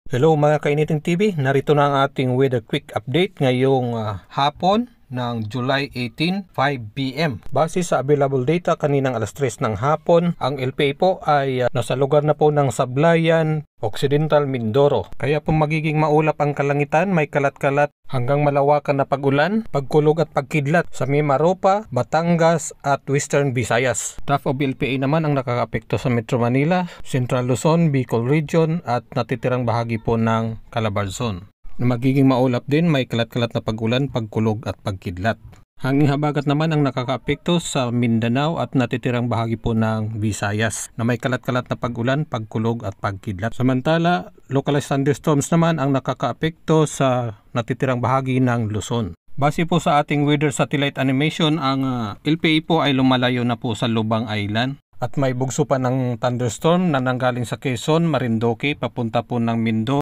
Hello mga Kainiting TV, narito na ang ating weather quick update ngayong hapon ng July 18, 5 p.m. Base sa available data kaninang alas 3 ng hapon, ang LPA po ay nasa lugar na po ng Sablayan, Occidental Mindoro. Kaya po magiging maulap ang kalangitan, may kalat-kalat hanggang malawakan na pag-ulan, pagkulog at pagkidlat sa Mimaropa, Batangas at Western Visayas. Trough of LPA naman ang nakakaapekto sa Metro Manila, Central Luzon, Bicol Region at natitirang bahagi po ng Calabarzon. Na magiging maulap din, may kalat-kalat na pag-ulan, pagkulog at pagkidlat. Hanging habagat naman ang nakakaapekto sa Mindanao at natitirang bahagi po ng Visayas na may kalat-kalat na pag-ulan, pagkulog at pagkidlat. Samantala, localized thunderstorms naman ang nakakaapekto sa natitirang bahagi ng Luzon. Base po sa ating weather satellite animation, ang LPA po ay lumalayo na po sa Lubang Island. At may bugso pa ng thunderstorm na nanggaling sa Quezon, Marinduque, papunta po ng Mindoro,